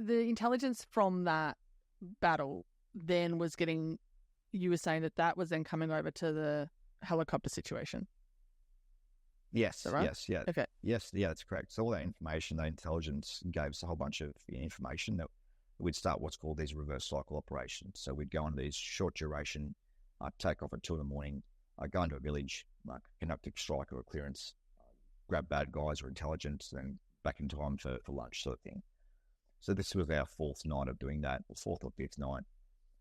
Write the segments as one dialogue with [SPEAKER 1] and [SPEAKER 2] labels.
[SPEAKER 1] the intelligence from that battle then was getting, you were saying that was then coming over to the helicopter situation.
[SPEAKER 2] Yes,
[SPEAKER 1] is that right?
[SPEAKER 2] yes, yeah.
[SPEAKER 1] Okay.
[SPEAKER 2] Yes, yeah, that's correct. So all that information, that intelligence gave us a whole bunch of information that we'd start what's called these reverse cycle operations. So we'd go on these short duration, take off at 2 a.m, go into a village, conduct a strike or a clearance, grab bad guys or intelligence, then back in time for lunch sort of thing. So this was our fourth night of doing that, or fourth or fifth night.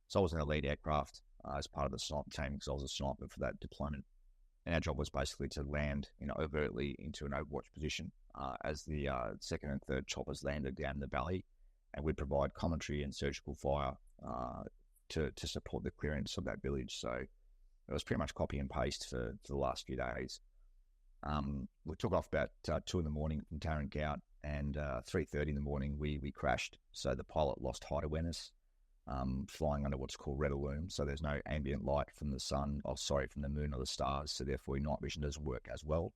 [SPEAKER 2] So I was in a lead aircraft as part of the sniper team because I was a sniper for that deployment. And our job was basically to land, overtly into an overwatch position as the second and third choppers landed down the valley, and we'd provide commentary and surgical fire to support the clearance of that village. So it was pretty much copy and paste for the last few days. We took off about 2 a.m. from Tarangout, and 3:30 in the morning we crashed. So the pilot lost height awareness, flying under what's called red alert. So there's no ambient light from the sun, from the moon or the stars. So therefore your night vision doesn't work as well.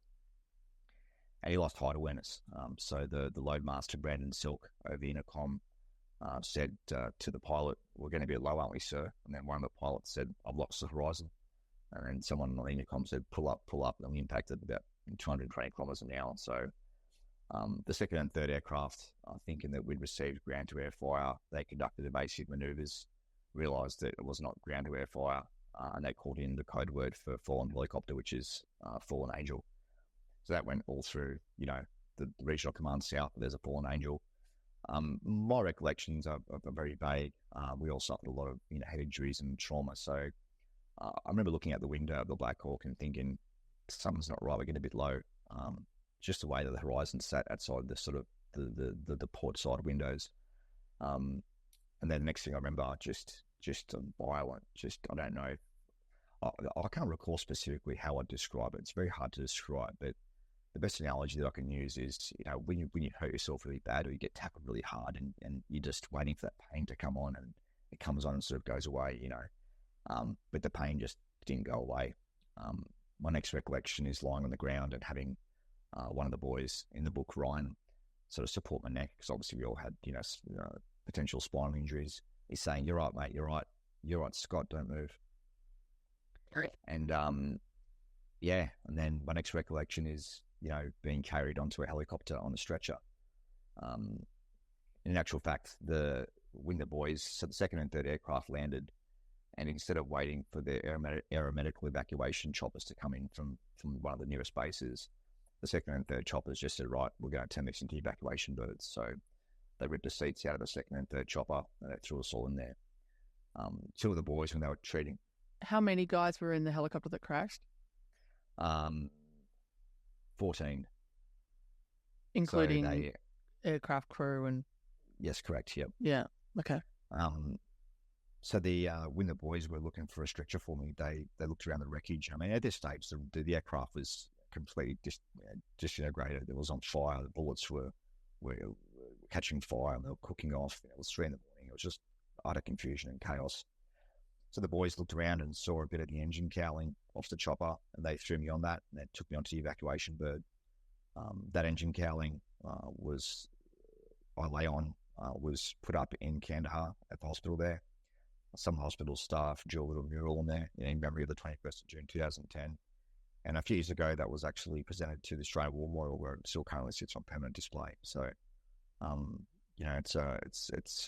[SPEAKER 2] And he lost height awareness. So the loadmaster, Brandon Silk, over the intercom said to the pilot, "We're going to be low, aren't we, sir?" And then one of the pilots said, "I've lost the horizon." And then someone on the intercom said, pull up. And we impacted about 220 kilometers an hour. So the second and third aircraft, thinking that we'd received ground-to-air fire, they conducted evasive maneuvers, realised that it was not ground-to-air fire, and they called in the code word for fallen helicopter, which is fallen angel. So that went all through, the regional command south. There's a fallen angel. My recollections are very vague. We all suffered a lot of head injuries and trauma. So I remember looking out the window of the Black Hawk and thinking, something's not right, we're getting a bit low. Just the way that the horizon sat outside the sort of the port side windows. And then the next thing I remember, just violent, I don't know. I can't recall specifically how I'd describe it. It's very hard to describe, but the best analogy that I can use is, when you hurt yourself really bad or you get tackled really hard and you're just waiting for that pain to come on, and it comes on and sort of goes away, but the pain just didn't go away. My next recollection is lying on the ground and having one of the boys in the book, Ryan, sort of support my neck, because obviously we all had, potential spinal injuries. He's saying, "You're right, mate, you're right. You're right, Scott, don't move." And and then my next recollection is, being carried onto a helicopter on a stretcher. In actual fact, the boys, so the second and third aircraft landed, and instead of waiting for the aeromedical evacuation choppers to come in from one of the nearest bases, the second and third choppers just said, "Right, we're going to turn this into evacuation birds." So they ripped the seats out of the second and third chopper, and they threw us all in there. Two of the boys, when they were treating.
[SPEAKER 1] How many guys were in the helicopter that crashed?
[SPEAKER 2] 14.
[SPEAKER 1] Including so aircraft crew and...
[SPEAKER 2] Yes, correct, yep.
[SPEAKER 1] Yeah, okay.
[SPEAKER 2] So when the boys were looking for a stretcher for me, they looked around the wreckage. I mean, at this stage, the aircraft was completely disintegrated. It was on fire. The bullets were catching fire and they were cooking off. It was 3 a.m. It was just utter confusion and chaos. So the boys looked around and saw a bit of the engine cowling off the chopper, and they threw me on that, and they took me onto the evacuation bird. That engine cowling was put up in Kandahar at the hospital there. Some hospital staff drew a little mural on there in memory of the 21st of June 2010. And a few years ago, that was actually presented to the Australian War Memorial, where it still currently sits on permanent display. So, it's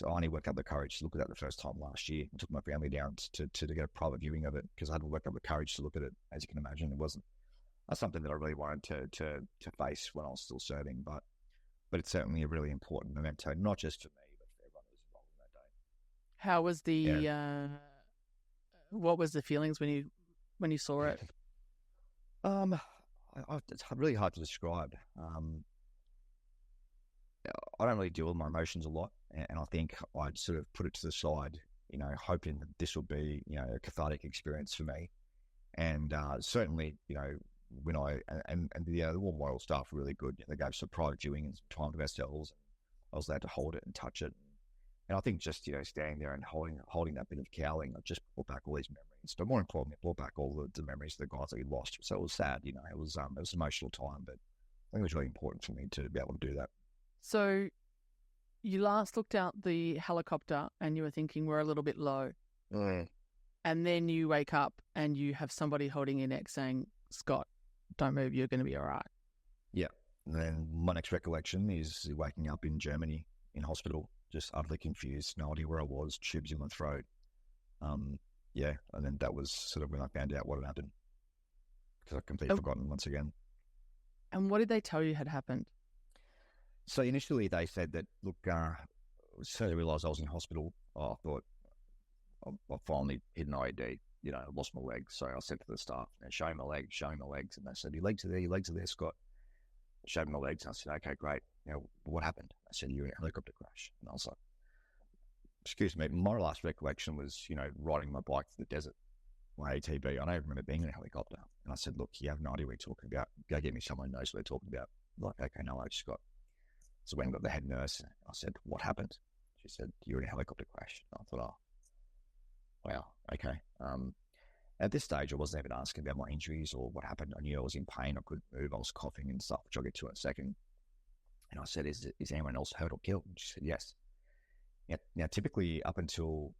[SPEAKER 2] I only worked up the courage to look at that the first time last year. I took my family down to get a private viewing of it because I hadn't worked up the courage to look at it. As you can imagine, it wasn't something that I really wanted to face when I was still serving. But it's certainly a really important memento, not just for me, but for everyone who was involved in that day.
[SPEAKER 1] How was what was the feelings when you saw it?
[SPEAKER 2] It's really hard to describe. I don't really deal with my emotions a lot, and I think I'd sort of put it to the side, hoping that this would be, a cathartic experience for me. And certainly, when the War Memorial staff were really good. They gave some private viewing and some time to ourselves, and I was allowed to hold it and touch it. And I think just, standing there and holding that bit of cowling, I just brought back all these memories. But more importantly, it brought back all the memories of the guys that we lost. So it was sad, it was an emotional time, but I think it was really important for me to be able to do that.
[SPEAKER 1] So you last looked out the helicopter and you were thinking we're a little bit low.
[SPEAKER 2] Mm.
[SPEAKER 1] And then you wake up and you have somebody holding your neck saying, Scott, don't move, you're going to be all right.
[SPEAKER 2] Yeah. And then my next recollection is waking up in Germany in hospital, just utterly confused, no idea where I was, tubes in my throat. Yeah, and then that was sort of when I found out what had happened, because I've completely forgotten once again.
[SPEAKER 1] And what did they tell you had happened?
[SPEAKER 2] So initially they said that, look, so they realised I was in hospital. I thought I finally hit an IED, lost my leg. So I said to the staff, show me my legs. And they said, your legs are there, Scott. I showed me my legs and I said, okay, great. What happened? I said, you're in a helicopter crash. And I was like, excuse me, my last recollection was, riding my bike through the desert, my ATV. I don't remember being in a helicopter. And I said, look, you have no idea what you're talking about. Go get me someone who knows what they're talking about. Like, okay, no, I just got. So when I got the head nurse, I said, what happened? She said, you're in a helicopter crash. And I thought, oh, wow, okay. At this stage, I wasn't even asking about my injuries or what happened. I knew I was in pain. I couldn't move. I was coughing and stuff, which I'll get to in a second. And I said, is anyone else hurt or killed? And she said, yes. Now, typically up until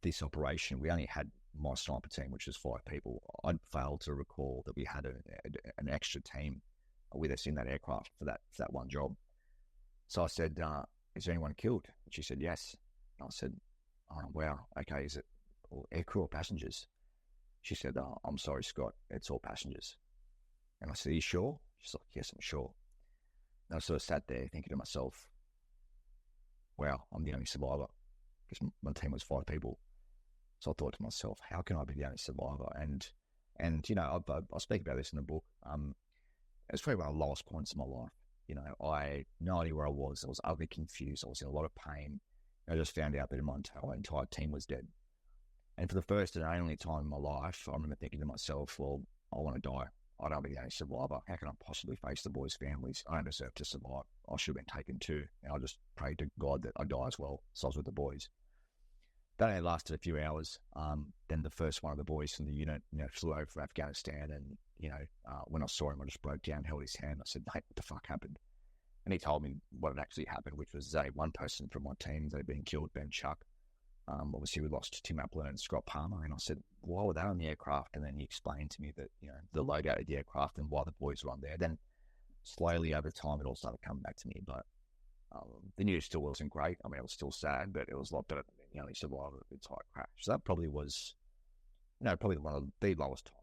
[SPEAKER 2] this operation, we only had my sniper team, which was 5 people. I'd failed to recall that we had an extra team with us in that aircraft for that one job. So I said, is there anyone killed? And she said, yes. And I said, oh, wow, okay, is it air crew or passengers? She said, oh, I'm sorry, Scott, it's all passengers. And I said, are you sure? She's like, yes, I'm sure. And I sort of sat there thinking to myself, wow, I'm the only survivor, because my team was 5 people. So I thought to myself, how can I be the only survivor? And I speak about this in the book. It was probably one of the lowest points in my life. I had no idea where I was. I was utterly confused. I was in a lot of pain. I just found out that my entire team was dead. And for the first and only time in my life, I remember thinking to myself, well, I want to die. I don't want to be the only survivor. How can I possibly face the boys' families? I don't deserve to survive. I should have been taken too. And I just prayed to God that I die as well. So I was with the boys. That only lasted a few hours. Then the first one of the boys from the unit, flew over from Afghanistan. And, when I saw him, I just broke down, held his hand. I said, mate, what the fuck happened? And he told me what had actually happened, which was one person from my team that had been killed, Ben Chuck. Obviously, we lost Tim Applin and Scott Palmer. And I said, why were they on the aircraft? And then he explained to me that, the loadout of the aircraft and why the boys were on there. Then slowly over time, it all started coming back to me. But the news still wasn't great. I mean, it was still sad, but it was a lot better than being the only survivor of the entire crash. So that probably was, probably one of the lowest times